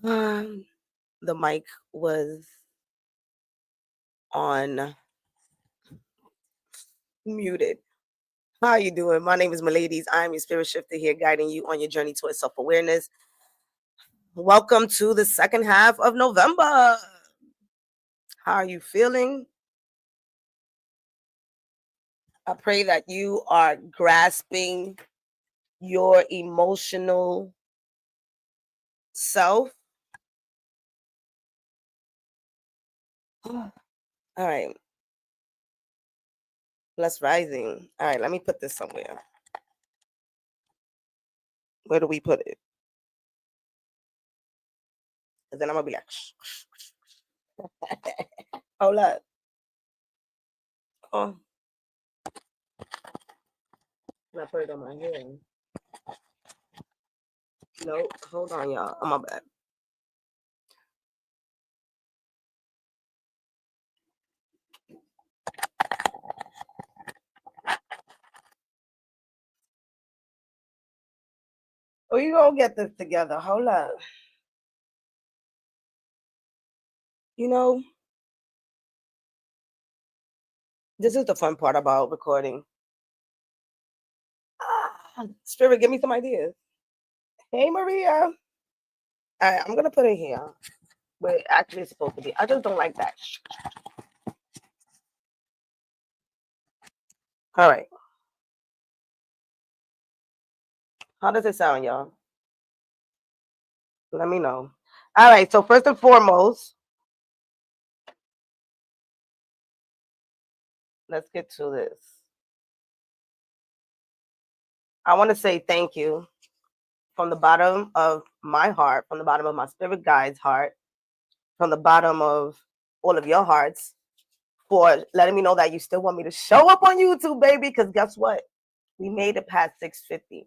The mic was on muted. How are you doing? My name is Miladies. I'm your spirit shifter here, guiding you on your journey towards self-awareness. Welcome to the second half of November. How are you feeling? I pray that you are grasping your emotional self. All right. Blessed rising. All right, let me put this somewhere. Where do we put it? And then I'm gonna be like, shh, shh, shh. Hold up. Oh, I put it on my hand. No, hold on, y'all. I'm my bad. We gonna get this together. Hold up. You know, this is the fun part about recording. Spirit, give me some ideas. Hey, Maria. All right, I'm gonna put it here where it actually is supposed to be. I just don't like that. All right. How does it sound, y'all? Let me know. All right. So first and foremost, let's get to this. I want to say thank you from the bottom of my heart, from the bottom of my spirit guide's heart, from the bottom of all of your hearts, for letting me know that you still want me to show up on YouTube, baby. Because guess what? We made it past 650.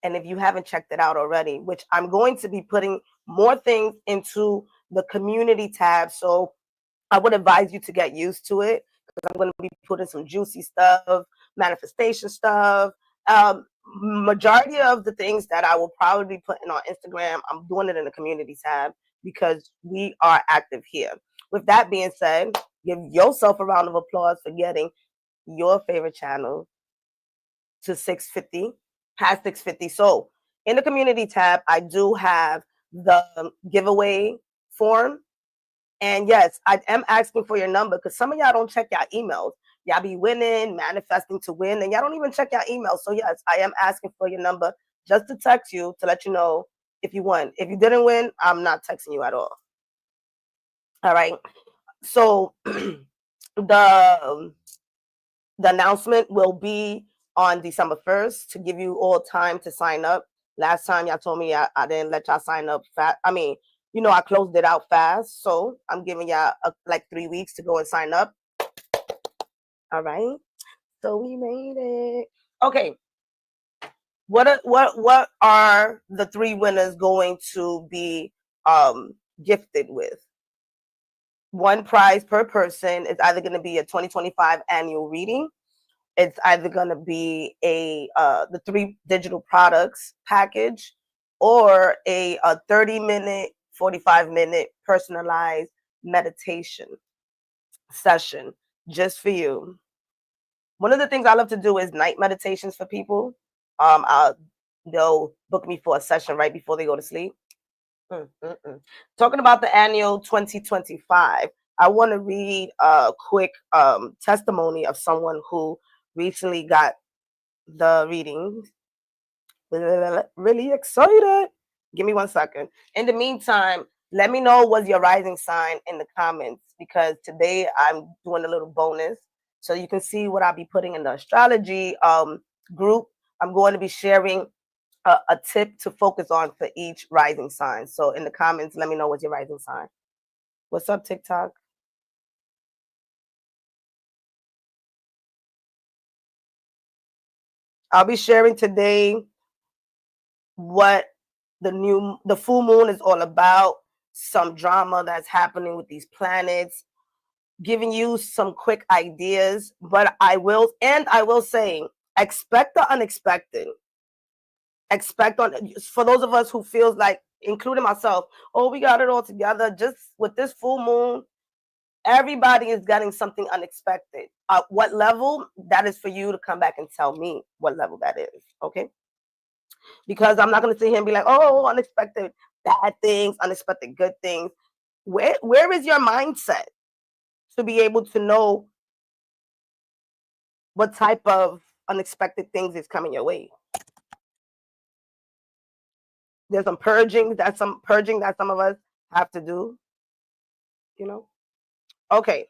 And if you haven't checked it out already, which I'm going to be putting more things into the community tab. So I would advise you to get used to it, because I'm going to be putting some juicy stuff, manifestation stuff. Majority of the things that I will probably be putting on Instagram, I'm doing it in the community tab because we are active here. With that being said, give yourself a round of applause for getting your favorite channel to 650, past 650. So in the community tab, I do have the giveaway form. And yes, I am asking for your number because some of y'all don't check your emails. Y'all be winning, manifesting to win, and y'all don't even check your emails. So yes, I am asking for your number just to text you to let you know if you won. If you didn't win, I'm not texting you at all. All right. So the announcement will be on December 1st to give you all time to sign up. Last time y'all told me I didn't let y'all sign up fast. I mean, I closed it out fast. So I'm giving y'all like 3 weeks to go and sign up. All right. So we made it. Okay. What are the 3 winners going to be gifted with? One prize per person is either going to be a 2025 annual reading. It's either going to be the 3 digital products package, or a 30-minute, 45-minute personalized meditation session just for you. One of the things I love to do is night meditations for people. They'll book me for a session right before they go to sleep. Talking about the annual 2025, I want to read a quick testimony of someone who recently got the reading. Really excited. Give me 1 second. In the meantime, let me know what's your rising sign in the comments, because today I'm doing a little bonus so you can see what I'll be putting in the astrology group. I'm going to be sharing a tip to focus on for each rising sign. So in the comments, let me know what's your rising sign. What's up, TikTok? I'll be sharing today what the full moon is all about, some drama that's happening with these planets, giving you some quick ideas. But I will say, expect the unexpected. For those of us who feels like including myself, oh, we got it all together. Just with this full moon, everybody is getting something unexpected. What level? That is for you to come back and tell me what level that is, okay? Because I'm not going to sit here and be like, oh, unexpected bad things, unexpected good things. Where is your mindset to be able to know what type of unexpected things is coming your way? There's some purging that some of us have to do, you know. Okay,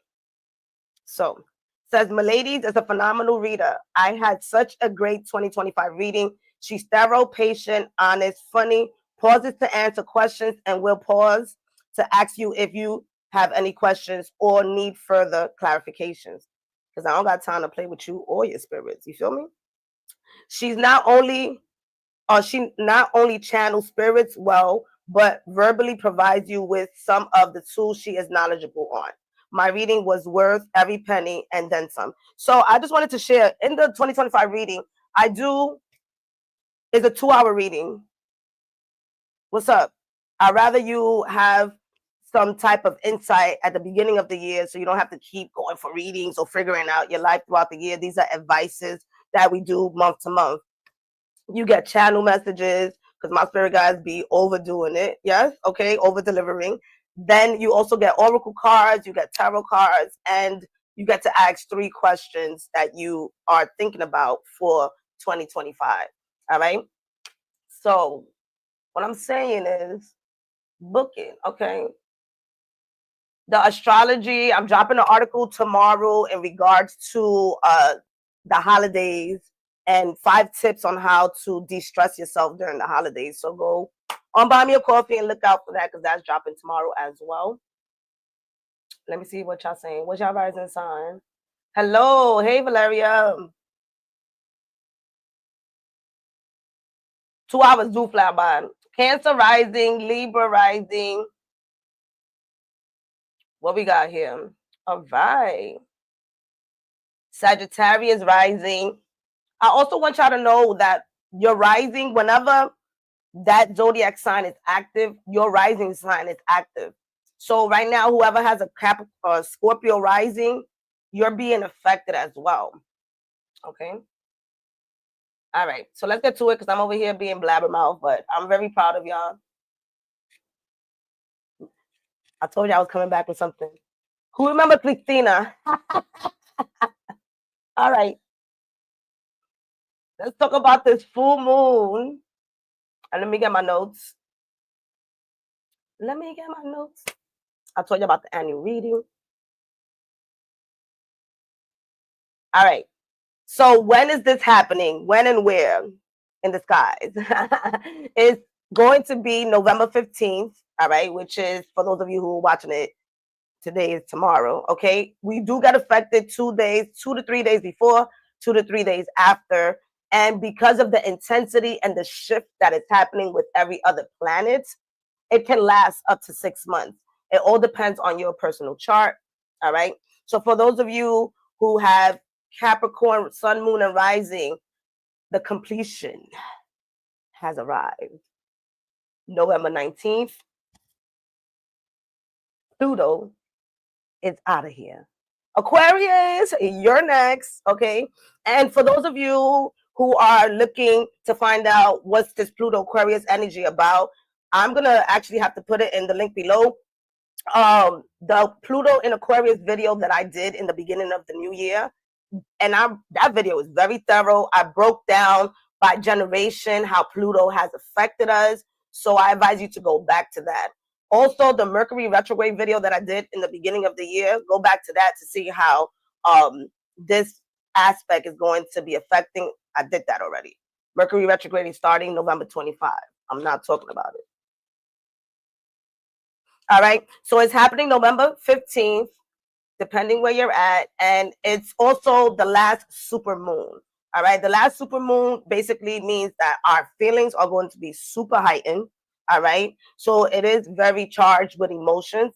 so says Miladies is a phenomenal reader. I had such a great 2025 reading. She's thorough, patient, honest, funny, pauses to answer questions, and will pause to ask you if you have any questions or need further clarifications. Because I don't got time to play with you or your spirits. You feel me? She not only channels spirits well, but verbally provides you with some of the tools she is knowledgeable on. My reading was worth every penny and then some. So I just wanted to share in the 2025 reading, it's a 2-hour reading. What's up? I'd rather you have some type of insight at the beginning of the year so you don't have to keep going for readings or figuring out your life throughout the year. These are advices that we do month to month. You get channel messages because my spirit guides be overdoing it. Yes. Okay. Over delivering. Then you also get oracle cards, you get tarot cards, and you get to ask 3 questions that you are thinking about for 2025. All right. So what I'm saying is book it. Okay. The astrology, I'm dropping an article tomorrow in regards to the holidays and 5 tips on how to de-stress yourself during the holidays. So go on, buy me a coffee and look out for that because that's dropping tomorrow as well. Let me see what y'all saying. What's y'all rising sign? Hello. Hey, Valeria. 2 hours do fly by. Cancer rising, Libra rising. What we got here? All right. Sagittarius rising. I also want y'all to know that your rising, whenever that zodiac sign is active, your rising sign is active. So right now, whoever has a Capricorn or Scorpio rising, you're being affected as well. Okay. All right. So let's get to it because I'm over here being blabbermouth, but I'm very proud of y'all. I told you I was coming back with something. Who remember Christina? All right. Let's talk about this full moon. And let me get my notes. I told you about the annual reading. All right. So when is this happening? When and where in the skies? It's going to be November 15th. All right. Which is, for those of you who are watching it, today is tomorrow. Okay. We do get affected 2 to 3 days before, 2 to 3 days after. And because of the intensity and the shift that is happening with every other planet, it can last up to 6 months. It all depends on your personal chart. All right. So for those of you who have Capricorn, Sun, Moon, and Rising, the completion has arrived. November 19th, Pluto is out of here. Aquarius, you're next. Okay. And for those of you who are looking to find out what's this Pluto Aquarius energy about, I'm going to actually have to put it in the link below. The Pluto in Aquarius video that I did in the beginning of the new year. And that video is very thorough. I broke down by generation how Pluto has affected us. So I advise you to go back to that. Also, the Mercury retrograde video that I did in the beginning of the year, go back to that to see how this aspect is going to be affecting. I did that already. Mercury retrograde is starting November 25. I'm not talking about it. All right. So it's happening November 15th, depending where you're at. And it's also the last super moon. All right. The last super moon basically means that our feelings are going to be super heightened. All right. So it is very charged with emotions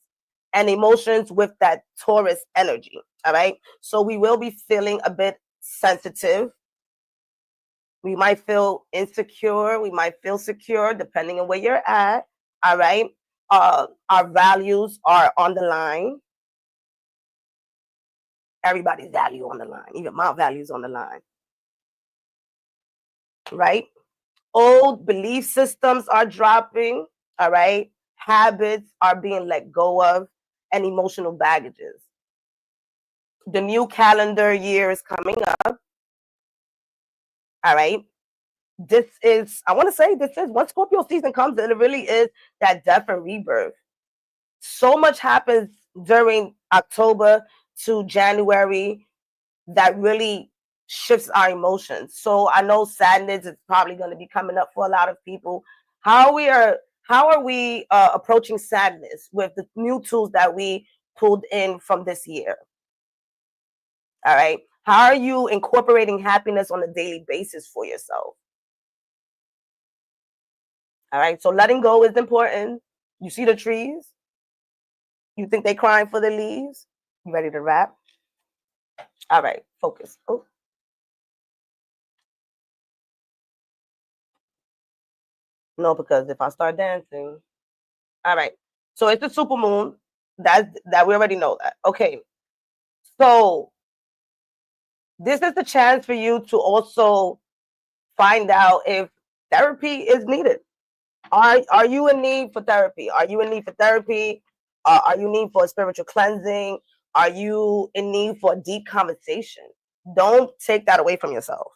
and emotions with that Taurus energy. All right. So we will be feeling a bit sensitive. We might feel insecure. We might feel secure, depending on where you're at. All right. Our values are on the line. Everybody's value on the line. Even my values on the line. Right. Old belief systems are dropping. All right. Habits are being let go of, and emotional baggages. The new calendar year is coming up. All right. This is, I want to say, this is when Scorpio season comes, and it really is that death and rebirth. So much happens during October to January that really shifts our emotions. So I know sadness is probably going to be coming up for a lot of people. How are we approaching sadness with the new tools that we pulled in from this year? All right. How are you incorporating happiness on a daily basis for yourself? All right. So letting go is important. You see the trees? You think they crying for the leaves? You ready to wrap? All right. Focus. Oh. No, because if I start dancing, all right. So it's the super moon. That we already know that. Okay. So this is the chance for you to also find out if therapy is needed. Are you in need for therapy? Are you in need for therapy? Are you in need for a spiritual cleansing? Are you in need for a deep conversation? Don't take that away from yourself.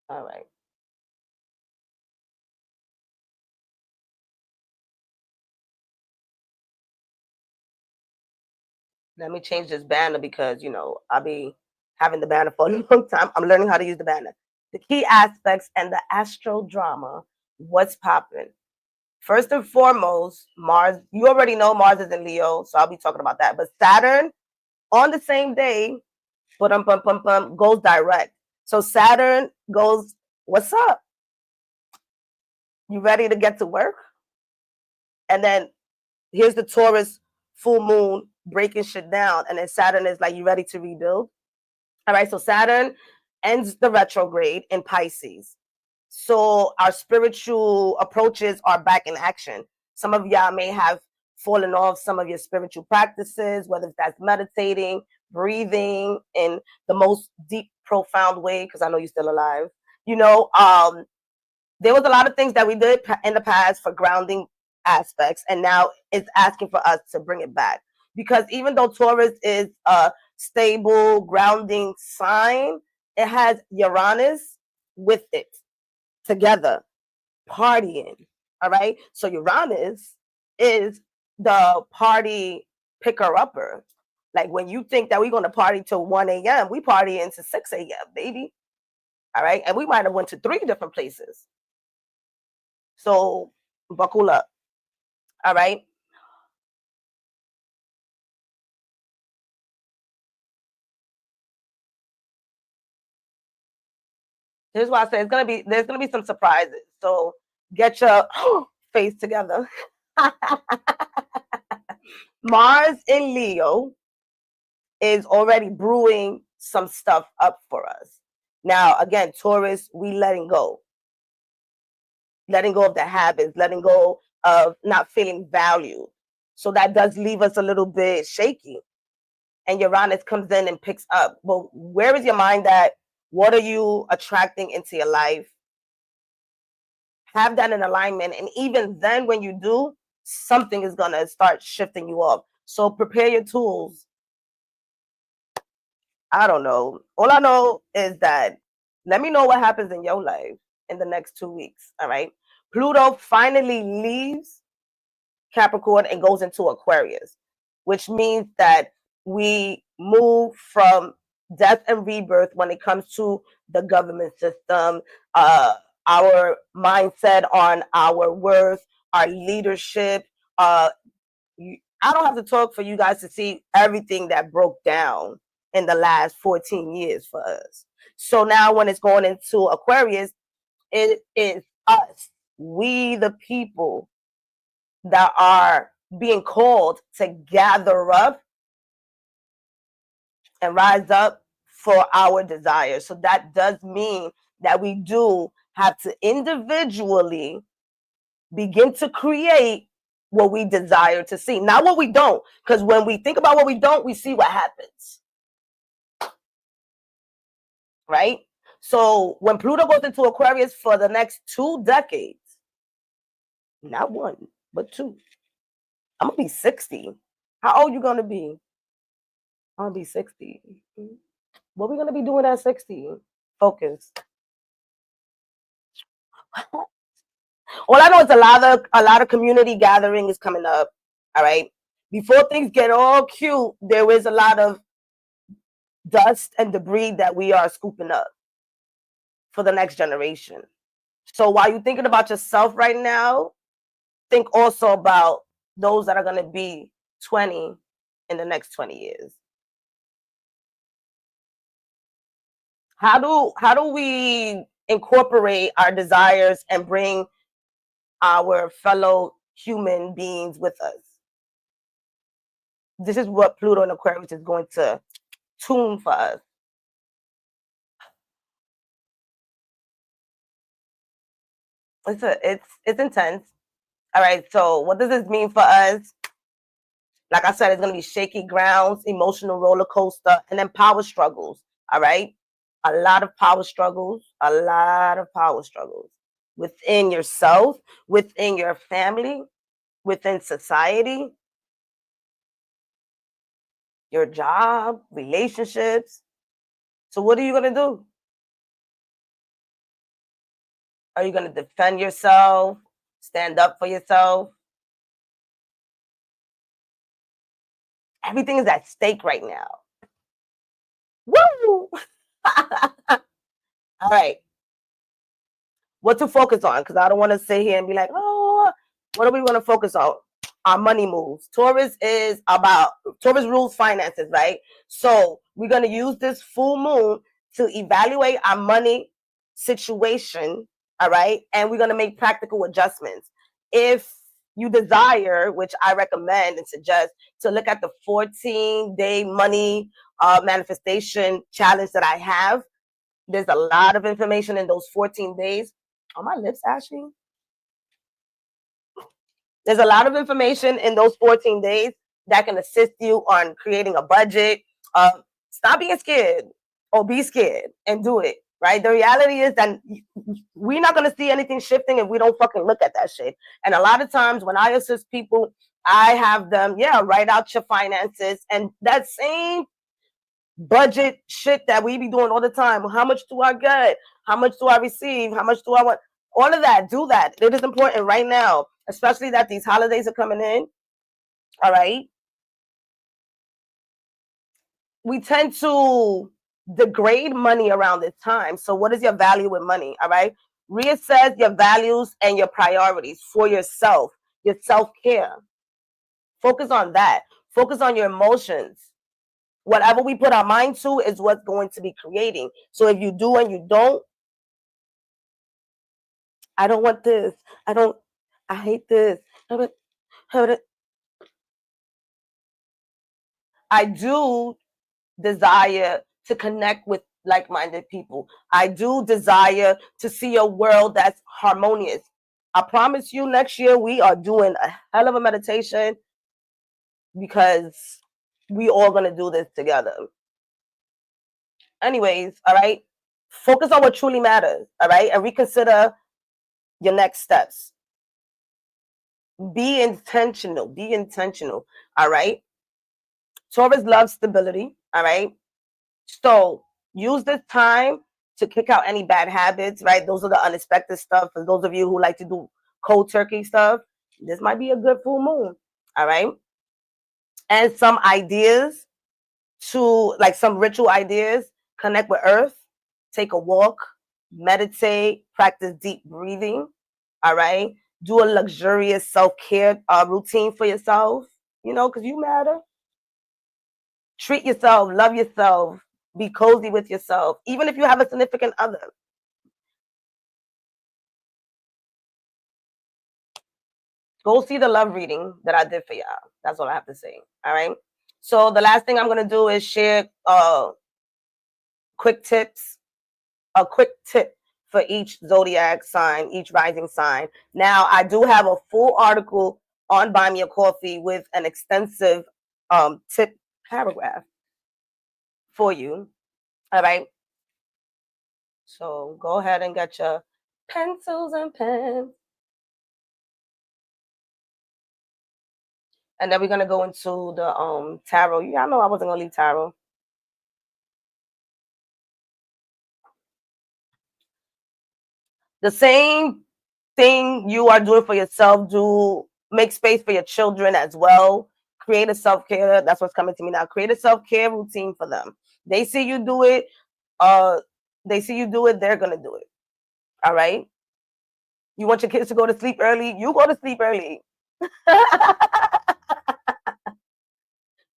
All right. Let me change this banner because I'll be having the banner for a long time. I'm learning how to use the banner. The key aspects and the astro drama. What's popping? First and foremost, Mars. You already know Mars is in Leo, so I'll be talking about that. But Saturn on the same day, goes direct. So Saturn goes, "What's up? You ready to get to work?" And then here's the Taurus full moon breaking shit down, and then Saturn is like, "You ready to rebuild?" All right, so Saturn ends the retrograde in Pisces. So our spiritual approaches are back in action. Some of y'all may have fallen off some of your spiritual practices, whether that's meditating, breathing in the most deep, profound way, because I know you're still alive. There was a lot of things that we did in the past for grounding aspects, and now it's asking for us to bring it back. Because even though Taurus is a stable, grounding sign, it has Uranus with it together, partying. All right. So Uranus is the party picker upper. Like when you think that we're going to party till 1 a.m., we party into 6 a.m., baby. All right. And we might have went to 3 different places. So buckle up. All right. Here's why I say there's gonna be some surprises. So get your face together. Mars in Leo is already brewing some stuff up for us. Now, again, Taurus, we letting go of the habits, letting go of not feeling valued. So that does leave us a little bit shaky. And Uranus comes in and picks up. But where is your mind at? What are you attracting into your life? Have that in alignment. And even then, when you do, something is going to start shifting you up. So prepare your tools. I don't know. All I know is that let me know what happens in your life in the next 2 weeks. All right. Pluto finally leaves Capricorn and goes into Aquarius, which means that we move from death and rebirth when it comes to the government system, our mindset on our worth, our leadership. I don't have to talk for you guys to see everything that broke down in the last 14 years for us. So now when it's going into Aquarius, it is us, we the people that are being called to gather up and rise up for our desires. So that does mean that we do have to individually begin to create what we desire to see, not what we don't. Because when we think about what we don't, we see what happens, right? So when Pluto goes into Aquarius for the next 2 decades, not 1, but 2, I'm gonna be 60. How old you gonna be? I'm gonna be 60. What we gonna be doing at 60? Focus. All I know is a lot of community gathering is coming up. All right. Before things get all cute, there is a lot of dust and debris that we are scooping up for the next generation. So while you're thinking about yourself right now, think also about those that are going to be 20 in the next 20 years. How do we incorporate our desires and bring our fellow human beings with us? This is what Pluto and Aquarius is going to tune for us. It's intense. All right, so what does this mean for us? Like I said, it's going to be shaky grounds, emotional roller coaster, and then power struggles. All right, a lot of power struggles, within yourself, within your family, within society, your job, relationships. So what are you going to do? Are you going to defend yourself, stand up for yourself? Everything is at stake right now. Woo! All right. What to focus on? Because I don't want to sit here and be like, oh, what do we want to focus on? Our money moves. Taurus rules finances, right? So we're going to use this full moon to evaluate our money situation, all right? And we're going to make practical adjustments. If you desire, which I recommend and suggest, to look at the 14-day money manifestation challenge that I have, there's a lot of information in those 14 days. Are my lips ashy? There's a lot of information in those 14 days that can assist you on creating a budget. Stop being scared or be scared and do it, right? The reality is that we're not going to see anything shifting if we don't fucking look at that shit. And a lot of times when I assist people, I have them, write out your finances, and that same budget shit that we be doing all the time. How much do I get? How much do I receive? How much do I want? All of that, do that. It is important right now, especially that these holidays are coming in. All right. We tend to degrade money around this time. So what is your value with money? All right. Reassess your values and your priorities for yourself, your self-care. Focus on that. Focus on your emotions. Whatever we put our mind to is what's going to be creating. So if you do and you don't, I don't want this. I hate this. I do desire to connect with like-minded people. I do desire to see a world that's harmonious. I promise you next year we are doing a hell of a meditation because we all going to do this together. Anyways, all right, focus on what truly matters, all right, and reconsider your next steps. Be intentional, all right? Taurus loves stability, all right? So use this time to kick out any bad habits, right? Those are the unexpected stuff. For those of you who like to do cold turkey stuff, this might be a good full moon, all right? And some ideas some ritual ideas, connect with earth, take a walk, meditate, practice deep breathing, all right? Do a luxurious self-care routine for yourself, because you matter. Treat yourself, love yourself, be cozy with yourself, even if you have a significant other. Go see the love reading that I did for y'all. That's all I have to say, all right? So the last thing I'm going to do is share quick tips, a quick tip for each zodiac sign, each rising sign. Now, I do have a full article on Buy Me a Coffee with an extensive tip paragraph for you. All right. So go ahead and get your pencils and pens. And then we're going to go into the tarot. Y'all know I wasn't going to leave tarot. The same thing you are doing for yourself, make space for your children as well. Create a self-care. That's what's coming to me now. Create a self-care routine for them. They see you do it. They're going to do it. All right. You want your kids to go to sleep early? You go to sleep early.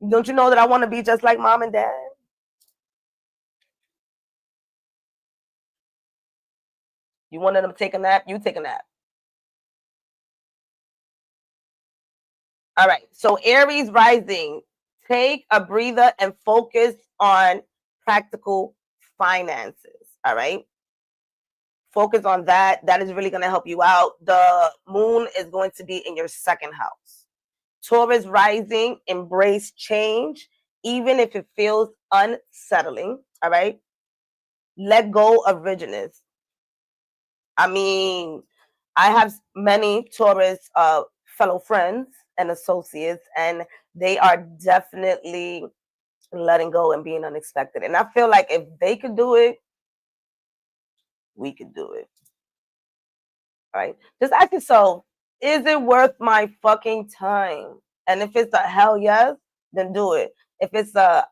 Don't you know that I want to be just like mom and dad? You wanted them to take a nap? You take a nap. All right. So Aries rising, take a breather and focus on practical finances. All right. Focus on that. That is really going to help you out. The moon is going to be in your second house. Taurus rising, embrace change, even if it feels unsettling. All right. Let go of rigidness. I mean, I have many Taurus fellow friends and associates, and they are definitely letting go and being unexpected. And I feel like if they could do it, we could do it. All right. Just ask yourself, is it worth my fucking time? And if it's a hell yes, then do it. If it's a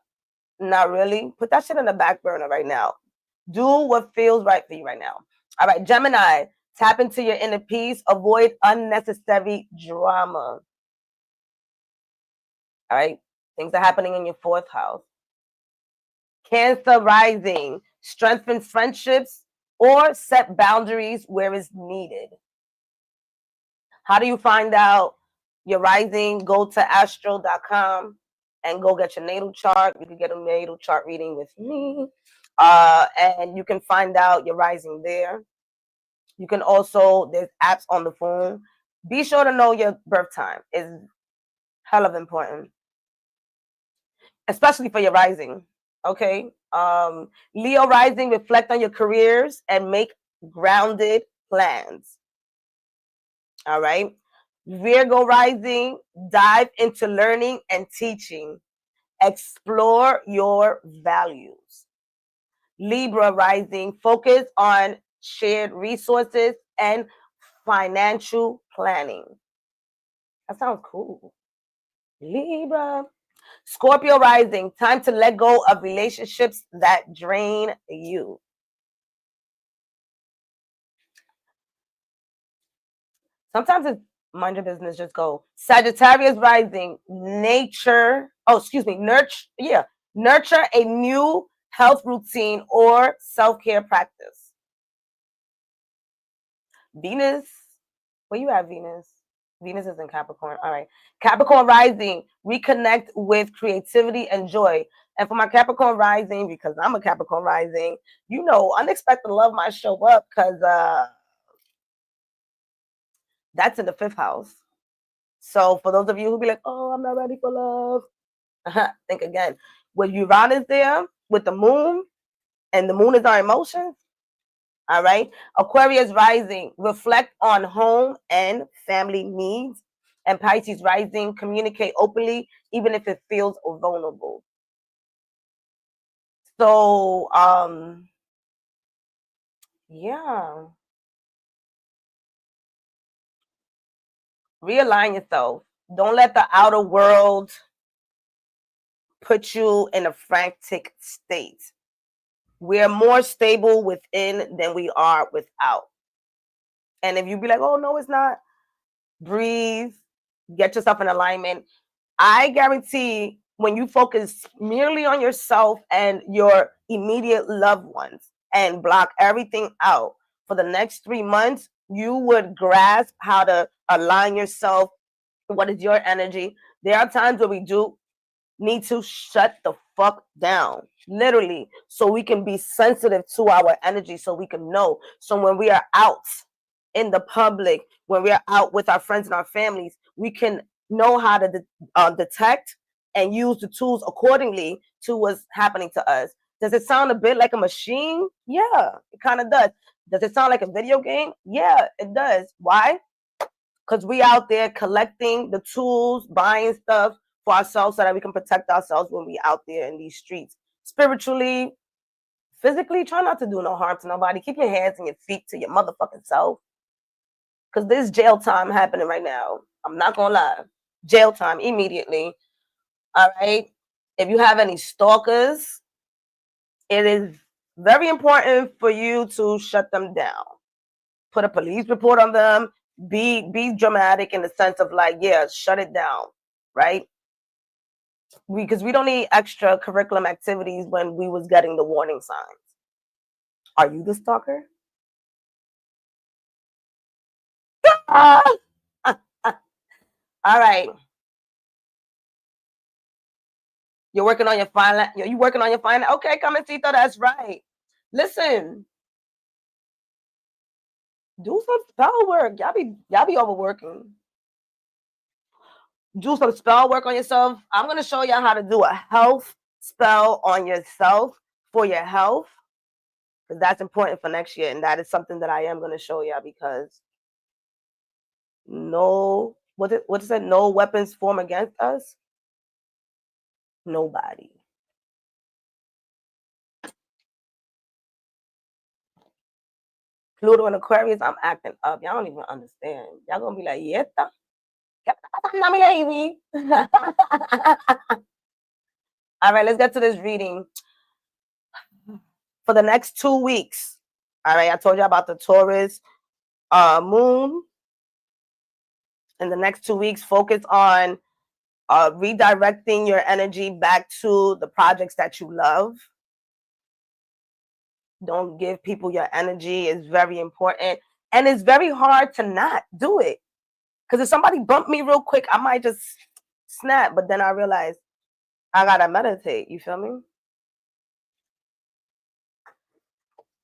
not really, put that shit on the back burner right now. Do what feels right for you right now. All right, Gemini, tap into your inner peace. Avoid unnecessary drama. All right, things are happening in your fourth house. Cancer rising, strengthen friendships or set boundaries where it's needed. How do you find out your rising? Go to astro.com and go get your natal chart. You can get a natal chart reading with me. And you can find out your rising there. You can also, there's apps on the phone. Be sure to know your birth time. It's hell of important, especially for your rising. Okay. Leo rising, reflect on your careers and make grounded plans. All right. Virgo rising, dive into learning and teaching. Explore your values. Libra rising, focus on shared resources and financial planning. That sounds cool. Libra. Scorpio rising, time to let go of relationships that drain you. Sometimes it's mind your business, just go. Sagittarius rising, nurture a new health routine or self-care practice. Venus, where you at, Venus? Venus is in Capricorn. All right. Capricorn rising, reconnect with creativity and joy. And for my Capricorn rising, because I'm a Capricorn rising, you know, unexpected love might show up because that's in the fifth house. So for those of you who be like, oh, I'm not ready for love, think again. With Uranus there, with the moon, and the moon is our emotions. All right. Aquarius rising, reflect on home and family needs. And Pisces rising, communicate openly, even if it feels vulnerable. So, yeah. Realign yourself. Don't let the outer world put you in a frantic state. We're more stable within than we are without. And if you be like, oh, no, it's not, breathe, get yourself in alignment. I guarantee when you focus merely on yourself and your immediate loved ones and block everything out for the next 3 months, you would grasp how to align yourself. What is your energy? There are times where we do need to shut the fuck down, literally, so we can be sensitive to our energy, so we can know. So when we are out in the public, when we are out with our friends and our families, we can know how to detect and use the tools accordingly to what's happening to us. Does it sound a bit like a machine? Yeah, it kind of does. Does it sound like a video game? Yeah, it does. Why? Because we out there collecting the tools, buying stuff for ourselves so that we can protect ourselves when we out there in these streets. Spiritually, physically, try not to do no harm to nobody. Keep your hands and your feet to your motherfucking self. Because there's jail time happening right now. I'm not going to lie. Jail time immediately. All right? If you have any stalkers, it is very important for you to shut them down. Put a police report on them. Be dramatic in the sense of like, yeah, shut it down, right? Because we don't need extra curriculum activities when we was getting the warning signs. Are you the stalker? All right. You're working on your final. You working on your final. Okay, come and see. That's right. Listen, do some spell work. Y'all be overworking. Do some spell work on yourself. I'm going to show y'all how to do a health spell on yourself for your health, because that's important for next year, and that is something that I am going to show y'all, because no, what is it? No weapons form against us. Nobody. Pluto and Aquarius, I'm acting up. Y'all don't even understand. Y'all gonna be like, yeta. All right, let's get to this reading. For the next 2 weeks. All right, I told you about the Taurus moon. In the next 2 weeks, focus on redirecting your energy back to the projects that you love. Don't give people your energy. It's very important. And it's very hard to not do it. Because if somebody bumped me real quick, I might just snap. But then I realize I got to meditate. You feel me?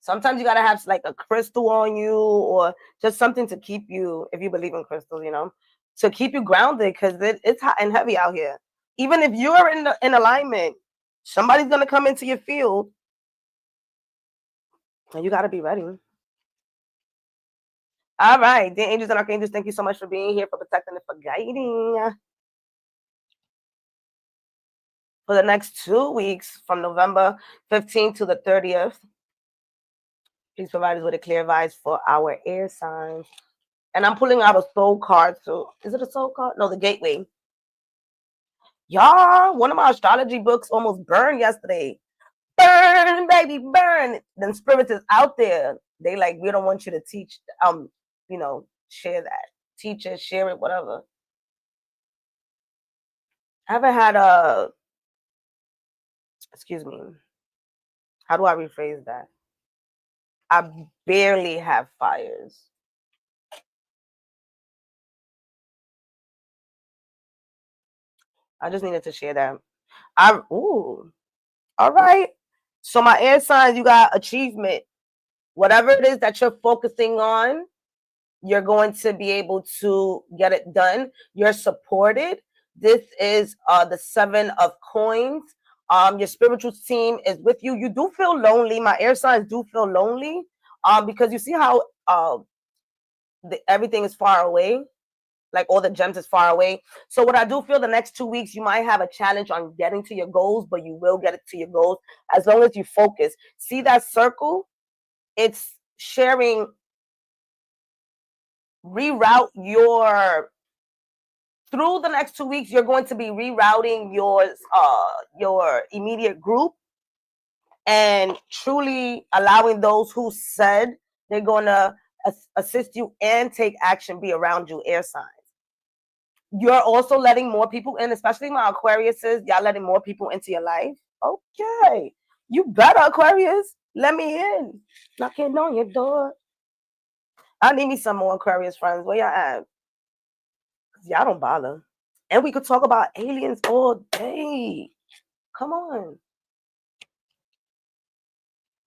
Sometimes you got to have like a crystal on you, or just something to keep you, if you believe in crystals, to keep you grounded, because it's hot and heavy out here. Even if you're in alignment, somebody's going to come into your field, and you got to be ready. All right, dear angels and archangels, thank you so much for being here, for protecting and for guiding. For the next 2 weeks, from November 15th to the 30th, please provide us with a clear advice for our air signs. And I'm pulling out a soul card. So, is it a soul card? No, the gateway. Y'all, one of my astrology books almost burned yesterday. Burn, baby, burn. Then spirits is out there. They like, we don't want you to teach, share that. Teach it, share it, whatever. I haven't had excuse me. How do I rephrase that? I barely have fires. I just needed to share that. All right. So my air signs, you got achievement. Whatever it is that you're focusing on, you're going to be able to get it done. You're supported. This is the 7 of coins. Your spiritual team is with you. You do feel lonely. My air signs do feel lonely. Because you see how everything is far away. Like all the gems is far away. So what I do feel, the next 2 weeks, you might have a challenge on getting to your goals, but you will get it to your goals as long as you focus. See that circle? It's sharing, reroute through the next 2 weeks, you're going to be rerouting your immediate group, and truly allowing those who said they're going to assist you and take action be around you, air signs. You're also letting more people in, especially my Aquariuses. Y'all letting more people into your life. Okay. You better, Aquarius. Let me in. Knocking on your door. I need me some more Aquarius friends. Where y'all at? Y'all don't bother. And we could talk about aliens all day. Come on.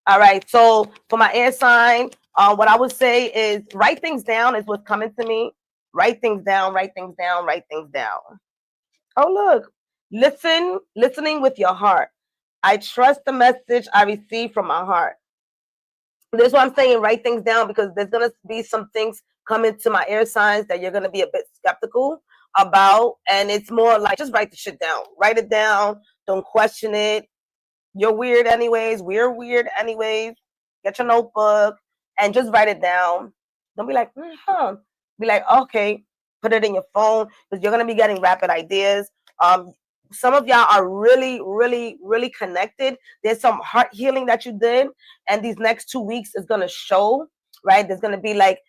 All right. So for my air sign, what I would say is write things down is what's coming to me. Write things down, write things down, write things down. Oh, look. Listening with your heart. I trust the message I receive from my heart. This is what I'm saying. Write things down because there's going to be some things coming to my air signs that you're going to be a bit skeptical about. And it's more like just write the shit down. Write it down. Don't question it. You're weird anyways. We're weird anyways. Get your notebook and just write it down. Don't be like, Be like, okay, put it in your phone because you're going to be getting rapid ideas. Some of y'all are really, really, really connected. There's some heart healing that you did. And these next 2 weeks is going to show, right? There's going to be like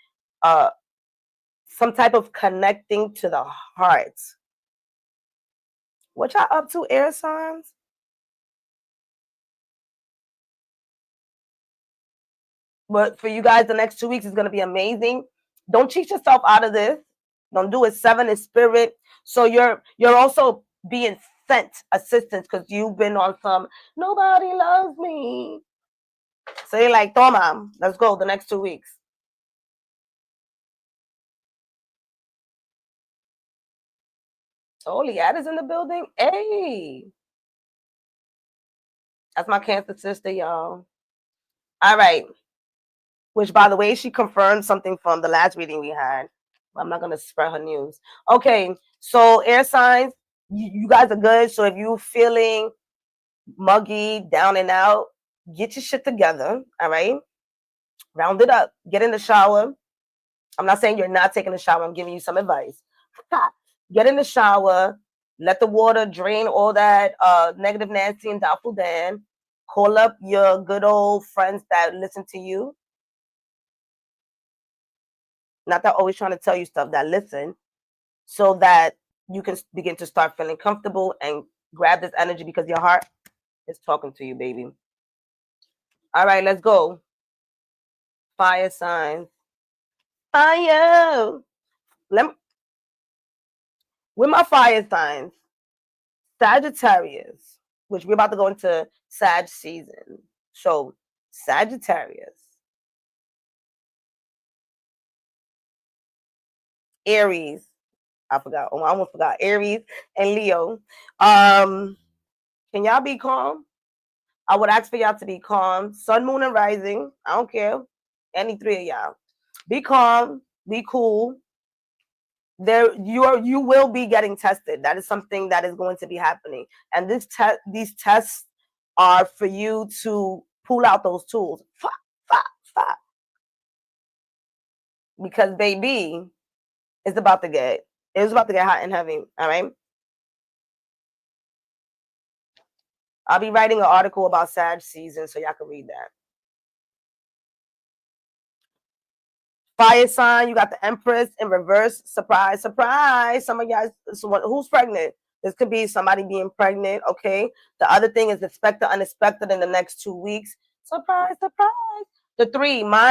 some type of connecting to the heart. What y'all up to, air signs? But for you guys, the next 2 weeks is going to be amazing. Don't cheat yourself out of this. Don't do it. 7 is spirit. So you're also being sent assistance because you've been on some nobody loves me. So you're like, Toma, let's go the next 2 weeks. Oh, Liada's in the building. Hey. That's my Cancer sister, y'all. All right. Which, by the way, she confirmed something from the last reading we had. I'm not going to spread her news. Okay. So air signs, you guys are good. So if you're feeling muggy, down and out, get your shit together. All right. Round it up. Get in the shower. I'm not saying you're not taking a shower. I'm giving you some advice. Get in the shower. Let the water drain all that negative Nancy and doubtful Dan. Call up your good old friends that listen to you. Not that always trying to tell you stuff, that listen, so that you can begin to start feeling comfortable and grab this energy because your heart is talking to you, baby. All right, let's go. Fire signs. Fire. With my fire signs, Sagittarius, which we're about to go into Sag season. So Sagittarius, Aries, I forgot. Oh, I almost forgot. Aries and Leo. Can y'all be calm? I would ask for y'all to be calm. Sun, moon, and rising. I don't care. Any 3 of y'all. Be calm. Be cool. You will be getting tested. That is something that is going to be happening. And these tests are for you to pull out those tools. Because baby, it was about to get hot and heavy. All right. I'll be writing an article about Sag season so y'all can read that. Fire sign, you got the Empress in reverse. Surprise, surprise. Some of y'all, who's pregnant? This could be somebody being pregnant, okay? The other thing is expect the unexpected in the next 2 weeks. Surprise, surprise. The 3, mine.